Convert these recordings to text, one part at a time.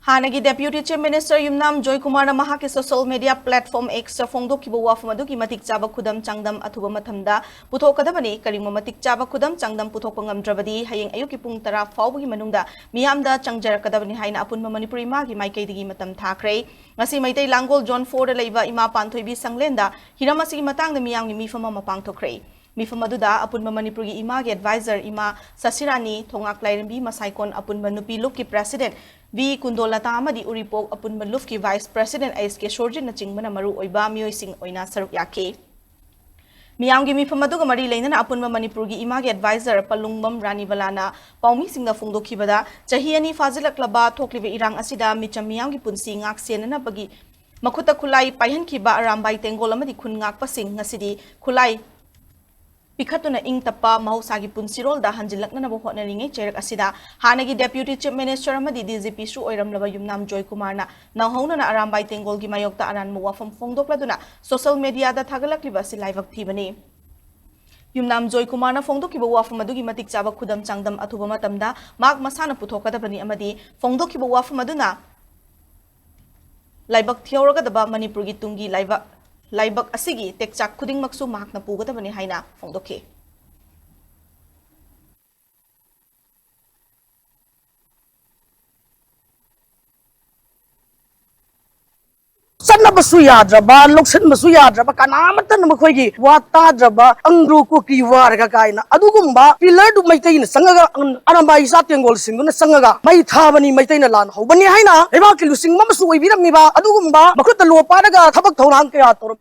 हानगी deputy chief minister Yumnam Joy Kumar महा के social media platform X फोंदोखिबो वाफम अदुगी मतिक चाबा खुदम चांगदम अथुबा मथमदा पुथोकदबनी करिंगो मतिक चाबा खुदम चांगदम पुथोकपा ngamdrabadi hayeng ayuki pung 10 फाउबगी मनुंगदा मियामदा चंगजरकदबनी हाइना अपुनबा मणिपुरी मागी माइकैदगी मतम थाखरे ngasi maitai langol John 4 da leiba ima panthoibi sanglenda hiramasi matangda miyamgi mifama mapangthokre Mifam aduda apunba Manipuri ima ge advisor ima Sasirani thongak lairambi masaikon apunba nupi lupki president V Kundolata amadi uripok apunba lupki vice president SK Shorjin na chingbana maru oiba mioi sing oina saruk yake Miyamgi mifam aduga mari leina apunba Manipuri ima ge advisor Palungbam Rani Balana paumi singna phongdokhibada chahi ani fazilak laba thoklibe irang asida micham miyamgi punsi ngak senana bagi makuta khulai paihankhiba arambai tengol amadi khun ngak pasing ngasidi khulai Pikatuna ing tapa mahusagi punsirol da hanjilakna na hotnaringe cherak asida hanagi deputy chief minister amadi DGP su oiramlaba yumnam Joy Kumar na nahona na arambai tengol gi mayokta aran muwafam phongdokladuna social media da thagalakliba si live thibani Yumnam Joy Kumar na phongdokiba wafam adugi matik chaba khudam changdam athuba matamda mak masana puthokadabani amadi phongdokiba wafam aduna laibak thiyoragadaba Manipur gi tungi laibak asigi tekchak khuding maksu mahakna pugadabani haina phongdokhe Sanna basu yadraba loksan basu yadraba kanamatan makhoigi wata draba angru ko kiwar ga kaina adugumba pillar du maitai na sangaga aramba isa tengol singuna sangaga mai thabani maitai na lan hobani haina eba kilu singma masu oibirami ba adugumba makhut lopa daga thabak thorang ke ator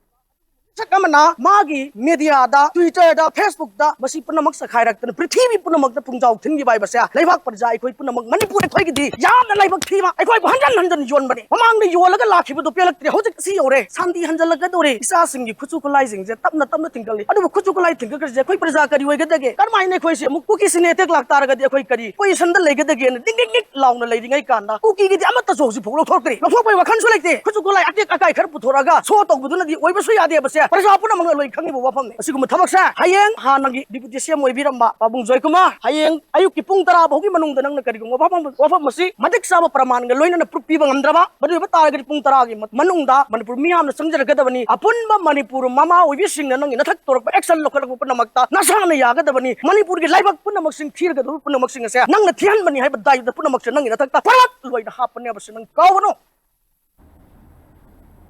Sakamana magi media da Twitter da Facebook da basi punamak sakhairak tan prithvi punamak da pungjau thingi bai basya laibak parjai khoi punamak manipur khoi gi di yamna laibak thima ai khoi hanjan hanjan yon bani mamang ni yolaga lakhibu do pelak tre hojik si ore santi hanjalaga dore isa singi khuchu kulai jing je tapna tapna tingkali adu khuchu kulai tingka je khoi parja kari wai gadage karmai ne khoi se mukku ki sine tek lak tar ga de khoi kari koi sandal le gadage ne ding ding launa le ringai kanda kuki gi amata so si pholo thokri lo thok bai wakhan su lekte khuchu kulai atek akai khar puthoraga so tok buduna di oi basu yade basya Parja puna mga loy khangi bo wafam asigum thabak sa hayeng hanagi deputy CM oi biramba babung Joy Kumar hayeng ayuk ki pung 10 bogi manung danang na kari gum wafam masi madik sama praman ga loina na prupi bang andraba badu ba tar ga pung 10 gi manung da manipur miyam na sangjar ga dabani apun ba manipur mama oi bi sing na nang ina thak torok action lokal ko puna makta nasa na ya ga dabani manipur gi laibak puna mak sing thir ga du puna mak sing sa nang na thian bani hai ba dai da puna mak nang ina thak ta parat loi da hapne ba sing nang kawno